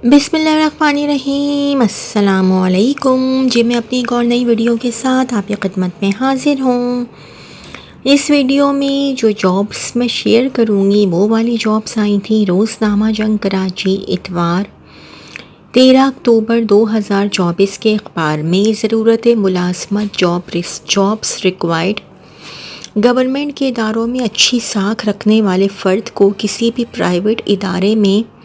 بسم اللہ الرحمن الرحیم، السلام علیکم جی۔ میں اپنی ایک اور نئی ویڈیو کے ساتھ آپ کی خدمت میں حاضر ہوں۔ اس ویڈیو میں جو جابس میں شیئر کروں گی وہ والی جابس آئی تھیں روزنامہ جنگ کراچی اتوار 13 اکتوبر 2024 کے اخبار میں۔ ضرورت ملازمت جابس ریکوائرڈ۔ گورنمنٹ کے اداروں میں اچھی ساکھ رکھنے والے فرد کو کسی بھی پرائیویٹ ادارے میں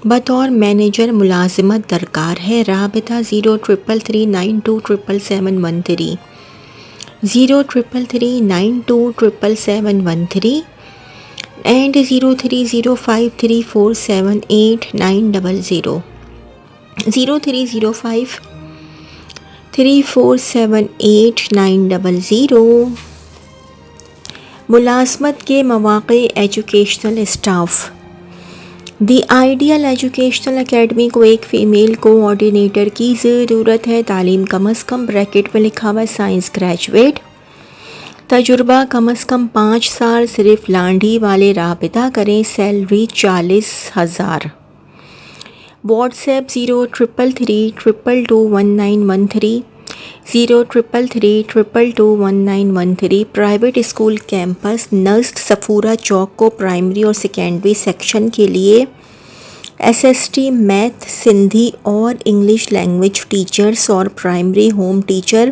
بطور مینیجر ملازمت درکار ہے۔ رابطہ 0333927713 0333927713 اینڈ 0305347890 0305347890۔ ملازمت کے مواقع educational staff. The ideal educational academy کو ایک فیمیل کوآرڈینیٹر کی ضرورت ہے۔ تعلیم کم از کم بریکٹ میں لکھا ہوا ہے سائنس گریجویٹ، تجربہ کم از کم 5 سال، صرف لانڈھی والے رابطہ کریں، salary 40,000۔ WhatsApp 0333221913 0333221913۔ Private school campus نسٹ صفورہ چوک کو پرائمری اور سیکنڈری سیکشن کے لیے SST میتھ، سندھی اور انگلش لینگویج ٹیچرز اور پرائمری ہوم ٹیچر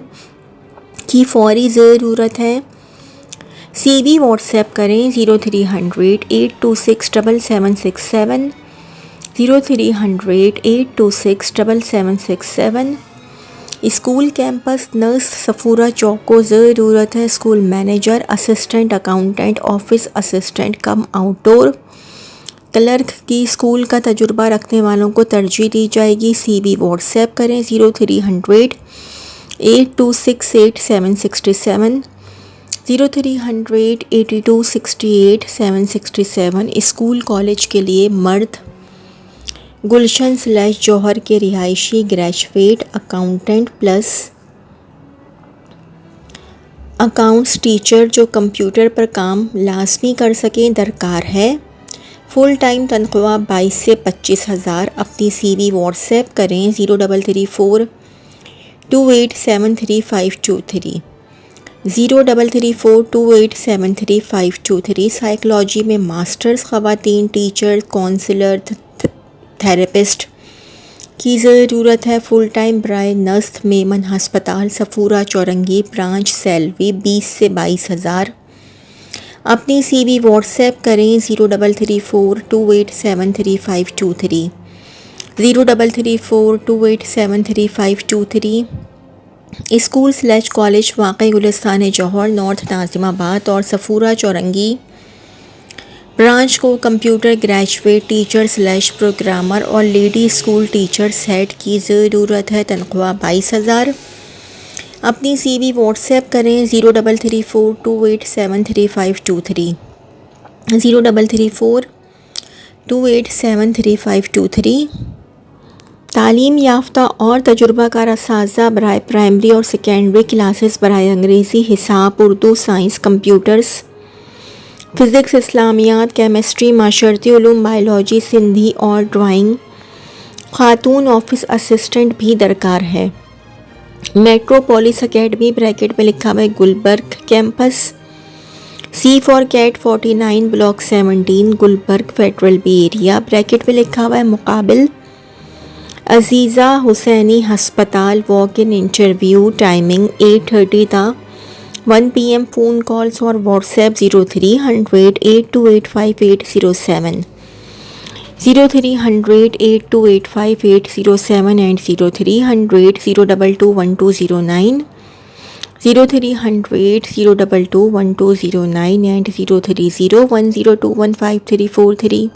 کی فوری ضرورت ہے۔ CV واٹس ایپ کریں 0300826767 0300826767۔ School campus nurse Safura Chowk کو ضرورت ہے۔ School manager, assistant accountant, office assistant cum outdoor clerk کی اسکول کا تجربہ رکھنے والوں کو ترجیح دی جائے گی۔ CV واٹس ایپ کریں 030082686767 030082686767۔ اسکول کالج کے لیے مرد گلشن/جوہر کے رہائشی graduate accountant plus accounts teacher جو کمپیوٹر پر کام لازمی کر سکیں درکار ہے۔ فل ٹائم تنخواہ 22 سے 25,000۔ اپنی CV واٹس ایپ کریں 0334287353 0334287353۔ سائیکالوجی میں ماسٹرز، خواتین ٹیچر، کونسلر، تھراپسٹ کی ضرورت ہے۔ فل ٹائم برائے نست میمن ہسپتال صفورہ چورنگی برانچ، سیلری 20 سے 22,000۔ اپنی CV واٹس ایپ کریں 0334287353 0334287353۔ اسکول/کالج واقع گلستان جوہر، نارتھ ناظم آباد اور صفورہ چورنگی برانچ کو کمپیوٹر گریجویٹ ٹیچر/پروگرامر اور لیڈی اسکول ٹیچر سیٹ کی ضرورت ہے۔ تنخواہ 22,000۔ اپنی CV واٹس ایپ کریں 0334287353 0334287353۔ تعلیم یافتہ اور تجربہ کار اساتذہ برائے پرائمری اور سیکنڈری کلاسز برائے انگریزی، حساب، اردو، سائنس، کمپیوٹرز، فزکس، اسلامیات، کیمسٹری، معاشرتی علوم، بائیولوجی، سندھی اور ڈرائنگ۔ خاتون آفس اسسٹنٹ بھی درکار ہے۔ میٹرو پولیس اکیڈمی بریکٹ میں لکھا ہوا ہے Gulberg campus, C for cat 49 block 17 Gulberg federal B area, bracket میں لکھا ہوا ہے مقابل عزیزہ حسینی ہسپتال۔ واک ان انٹرویو ٹائمنگ 8:30 تا 1 PM۔ فون کالز اور WhatsApp 030082858007 030082858007 and 0300022209 0300022209 and 0301021533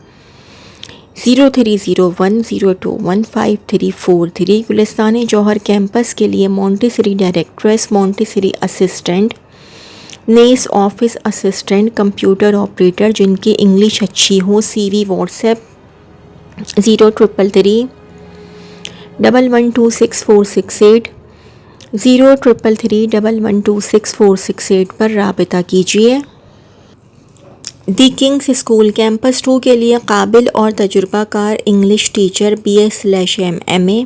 0301021533۔ Gulistan Johar campus کے لیے مونٹیسری ڈائریکٹریس، مونٹیسری اسسٹنٹ، نیس آفس اسسٹنٹ، کمپیوٹر آپریٹر جن کی انگلش اچھی ہو۔ CV واٹس ایپ 0333112648 0333112648 پر رابطہ کیجیے۔ دی کنگز اسکول کیمپس 2 کے لیے قابل اور تجربہ کار انگلش ٹیچر BS/MA،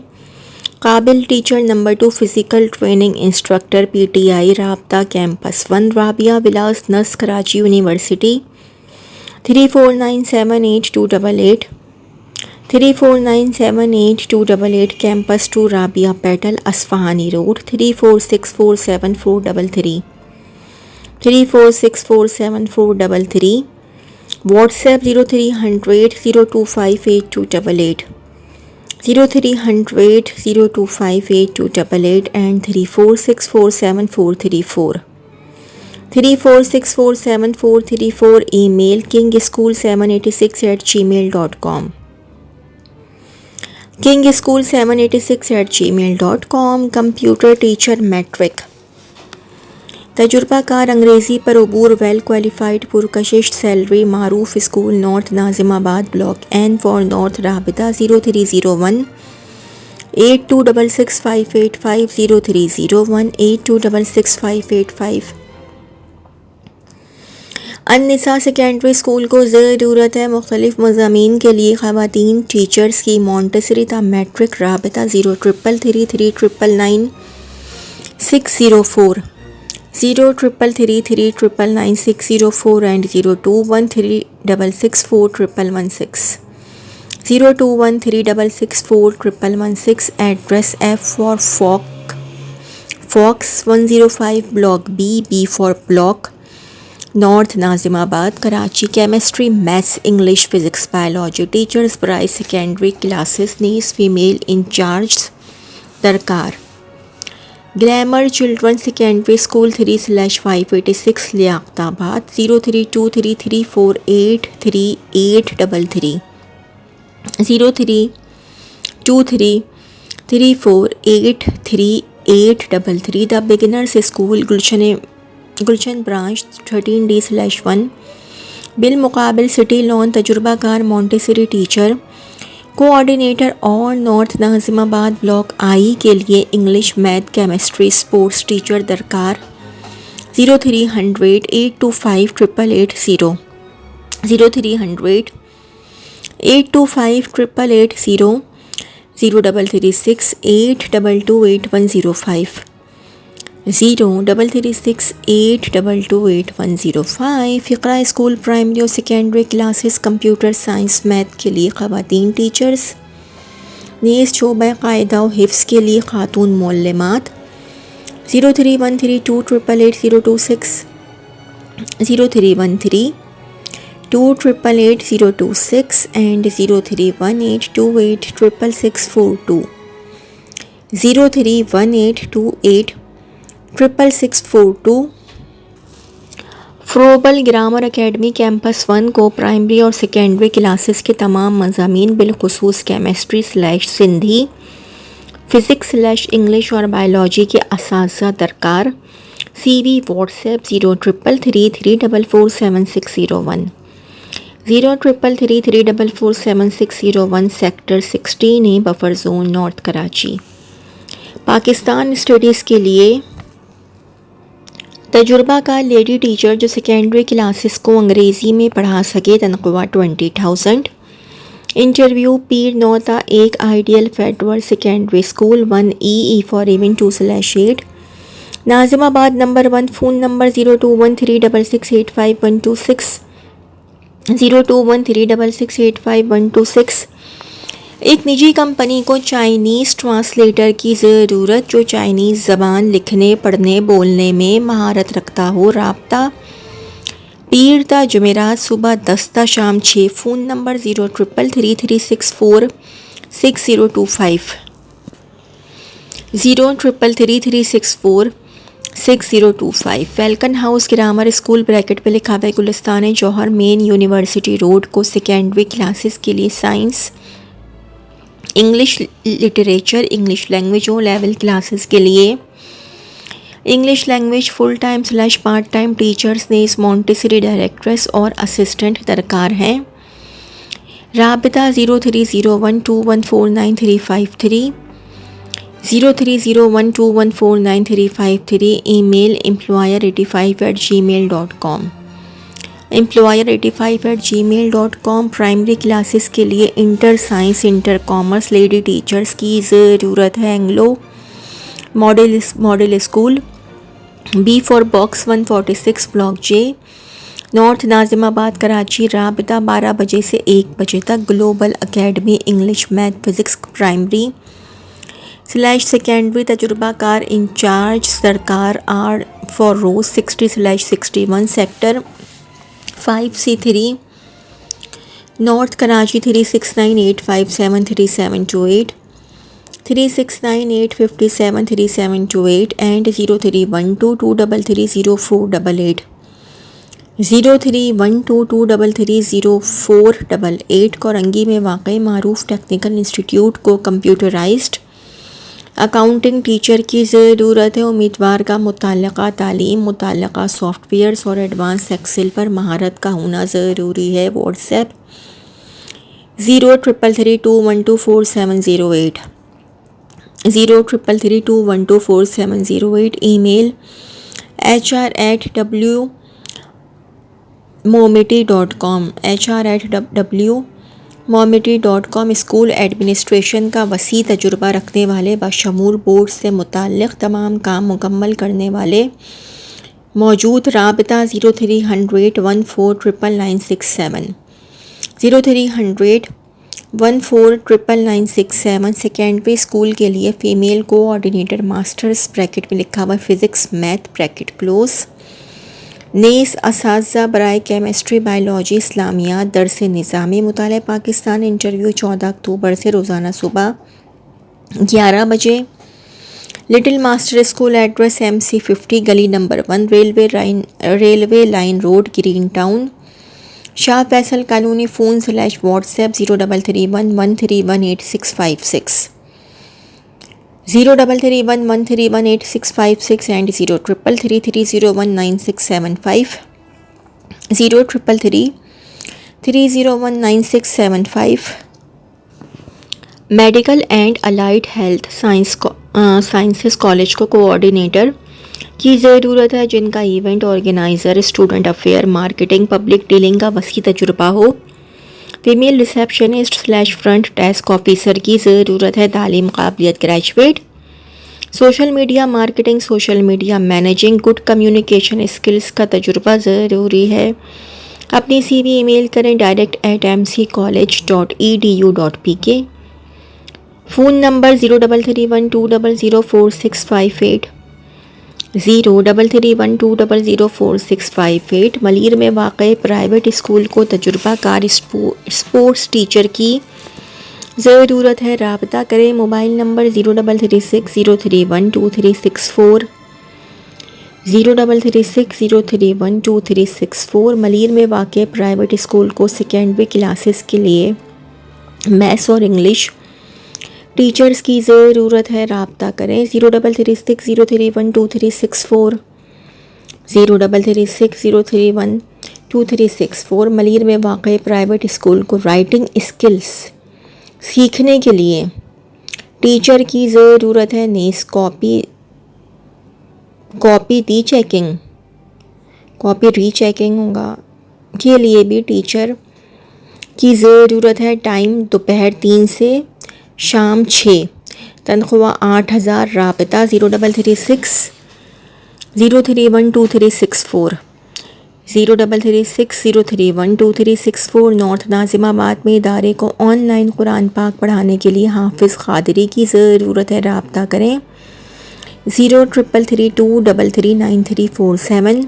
قابل teacher number 2 physical training instructor PTI، رابطہ کیمپس 1 رابعہ ولاس نس Karachi university 34978288 34978288 campus 2 Rabia petal Isfahani road 34647433 34647433 WhatsApp 0300025888 0300025888 and 34647434 34647434 email kingschool786@gmail.com kingschool786@gmail.com computer teacher matric تجربہ کار انگریزی پر عبور ویل کوالیفائڈ پرکشش سیلری معروف school north Nazimabad block N for north رابطہ 030182665850 030182665850 النساء سیکنڈری اسکول کو ضرورت ہے مختلف مضامین کے لیے خواتین ٹیچرز کی مونٹیسری تا میٹرک رابطہ 0333399604 0333399604 and 0213664116 0213664116 address F for fox 105 block B for block north Nazimabad Karachi chemistry maths English physics biology teachers برائے سیکنڈری کلاسز نیز فیمیل انچارجز درکار glamour children secondary school 3/586 Liaquatabad 0323348333 0323348333 the beginners school Gulshan branch 13D/1 بالمقابل city lawn تجربہ کار Montessori teacher coordinator اور north Nazimabad block I کے لیے English math chemistry sports teacher درکار 0300825880 0300825880 0336822810 0336822810 فقرہ اسکول پرائمری اور secondary classes computer science math کے لیے خواتین ٹیچرز نیز شعبہ قاعدہ و حفظ کے لیے خاتون معلمات 0313288026 0313288026 and 0318286642 0318286642 Froebel grammar academy campus 1 کو پرائمری اور سیکنڈری کلاسز کے تمام مضامین بالخصوص کیمسٹری/سندھی فزکس/انگلش اور بایولوجی کے اساتذہ درکار CV what's app 0333344760 0333344760 sector 16A buffer zone north Karachi Pakistan studies کے لیے تجربہ کار لیڈی ٹیچر جو سیکنڈری کلاسز کو انگریزی میں پڑھا سکے تنخواہ 20,000 انٹرویو پیر نوتا ایک ideal federal secondary school 1E for even 2/8 ناظم آباد نمبر 1 فون نمبر 0213668526 0213668526 ایک نجی کمپنی کو چائنیز ٹرانسلیٹر کی ضرورت جو چائنیز زبان لکھنے پڑھنے بولنے میں مہارت رکھتا ہو رابطہ پیر تا جمعرات صبح 10 تا شام 6 phone number 0333646025 0333646025 falcon house grammar school bracket پہ لکھا ہے گلستان جوہر مین یونیورسٹی روڈ کو سیکنڈری کلاسز کے لیے science English literature English language O level classes کے لیے انگلش لینگویج فل ٹائم/پارٹ ٹائم ٹیچرز نیز مونٹیسری ڈائریکٹریس اور اسسٹنٹ درکار ہیں رابطہ 0301214933 0301214933 ای میل employer85@gmail.com employer85@gmail.com. پرائمری کلاسز کے لیے inter science inter commerce lady teachers کی ضرورت ہے. Anglo model school B four box 146 block J north Nazimabad Karachi. رابطہ 12 بجے سے 1 بجے تک. Global academy English math physics primary / secondary تجربہ کار انچارج سرکار آر فار روز 60/61 sector 5C3 north Karachi 3698573728 3698573728 and 0312233048 0312233048. Korangi میں واقع معروف ٹیکنیکل انسٹیٹیوٹ کو کمپیوٹرائزڈ اکاؤنٹنگ ٹیچر کی ضرورت ہے. امیدوار کا متعلقہ تعلیم متعلقہ سافٹ ویئرز اور ایڈوانس ایکسل پر مہارت کا ہونا ضروری ہے. What's app 0333212478 0333212478. ای میل hr@wmomity.com hr@wmomity.com. اسکول ایڈمنسٹریشن کا وسیع تجربہ رکھنے والے بشمول بورڈ سے متعلق تمام کام مکمل کرنے والے موجود. رابطہ 0300149967 0300149967. سیکنڈری اسکول کے لیے فیمیل کوآرڈینیٹر ماسٹرز بریکٹ میں لکھا ہوا فزکس میتھ بریکٹ کلوز. نیس اساتذہ برائے کیمسٹری بائیولوجی اسلامیات درس نظامی مطالعہ پاکستان. انٹرویو 14 اکتوبر سے روزانہ صبح 11 بجے. Little master school address MC50 گلی number 1 railway line road green town Shah Faisal colony. Phone / WhatsApp 0331131856 0331131856 and 0333301965 0333301965. Medical and allied health sciences college کو کوآرڈینیٹر کی ضرورت ہے جن کا event organizer student affair marketing public dealing کا وسیع تجربہ ہو. Female receptionist / front desk officer کی ضرورت ہے. تعلیم قابلیت graduate. Social media marketing social media managing good communication skills کا تجربہ ضروری ہے. اپنی CV ای میل کریں direct@mccollege.edu.pk. Phone number 0331200465 0331200465. ملیر میں واقع پرائیویٹ اسکول کو تجربہ کار اسپورٹس ٹیچر کی ضرورت ہے. رابطہ کریں. Mobile number 0336031234 0336031234. ملیر میں واقع پرائیویٹ اسکول کو سیکنڈری کلاسز کے لیے میتھس اور انگلش ٹیچرز کی ضرورت ہے. رابطہ کریں. 0336031234 0336031234. ملیر میں واقع پرائیویٹ اسکول کو رائٹنگ اسکلز سیکھنے کے لیے ٹیچر کی ضرورت ہے. نیس کاپی ری چیکنگ ہوگا کے لیے بھی ٹیچر کی ضرورت ہے. ٹائم دوپہر 3 سے شام 6. تنخواہ 8,000. رابطہ 0336031234 0336031234. نارتھ ناظم آباد میں ادارے کو آن لائن قرآن پاک پڑھانے کے لیے حافظ قادری کی ضرورت ہے. رابطہ کریں. 0333233937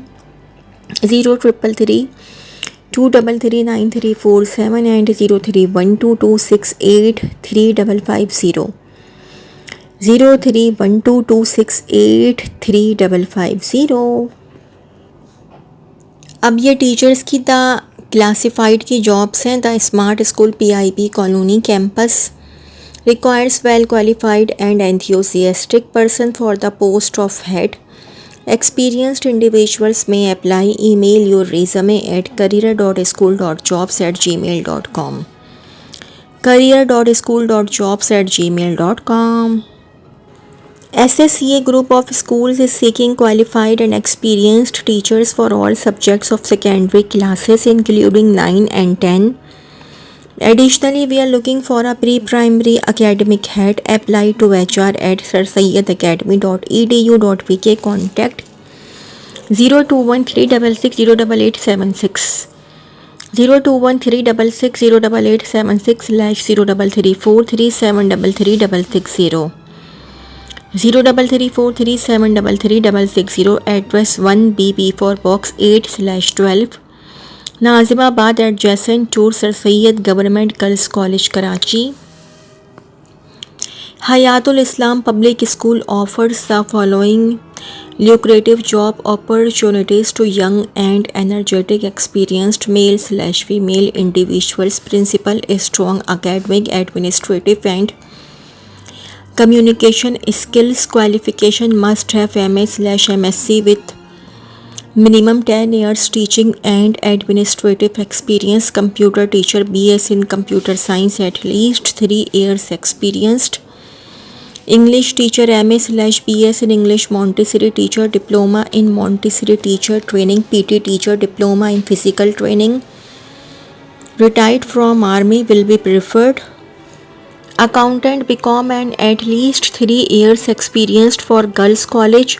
0333233937 اینڈ 0312268350 0312268350. اب یہ ٹیچرز کی کلاسیفائڈ کی جابس ہیں. The smart school PIP colony campus requires well qualified and enthusiastic person for the post of head. Experienced individuals may apply. Email your resume at career.school.jobs@gmail.com career.school.jobs@gmail.com. SSCA group of schools is seeking qualified and experienced teachers for all subjects of secondary classes including 9 and 10. Additionally, we are looking for a pre-primary academic head. Apply to hr@sirsayyadacademy.edu.pk. Contact 0213660876, 03360876/0334373360, 0334373360. Address 1BP for box 8/12, Nazimabad adjacent to Sir Syed Government Girls College, Karachi. Hayatul Islam Public School offers the following lucrative job opportunities to young and energetic experienced male/female individuals. Principal is strong academic, administrative and communication skills. Qualification must have MA/MSc with minimum 10 years teaching and administrative experience. Computer teacher, BS in computer science, at least 3 years experienced. English teacher, MA/BS in English. Montessori teacher, diploma in Montessori teacher training. PT teacher, diploma in physical training. Retired from army will be preferred. Accountant, BCom and at least 3 years experienced for girls college.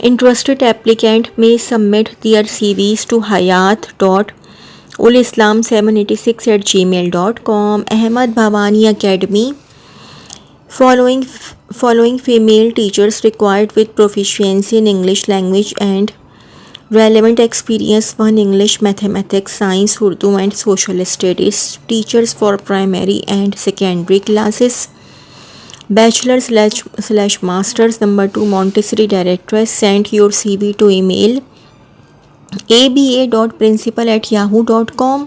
Interested applicant may submit their CVs to hayat.ulislam786@gmail.com. Ahmad Bhavani Academy. Following female teachers required with proficiency in English language and relevant experience: 1 English, mathematics, science, Urdu and social studies. Teachers for primary and secondary classes. Bachelor's/masters. Number 2, Montessori directress. Send your CV to email aba.principal@yahoo.com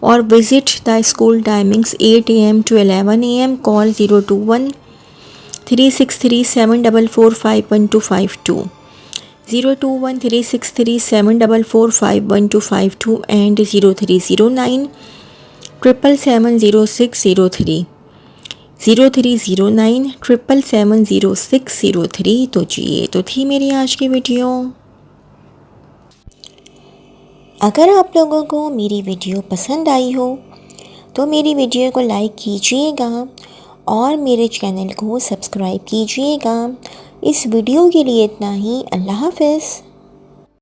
or visit the school timings 8 a.m. to 11 a.m. Call 021-363-744-51252, 021-363-744-51252 and 0309-777-0603, 0309-777-0603. تو جی یہ تو تھی میری آج کی video. اگر آپ لوگوں کو میری ویڈیو پسند آئی ہو تو میری ویڈیو کو لائک کیجیے گا اور میرے چینل کو سبسکرائب کیجیے گا. اس ویڈیو کے لیے اتنا ہی. اللہ حافظ.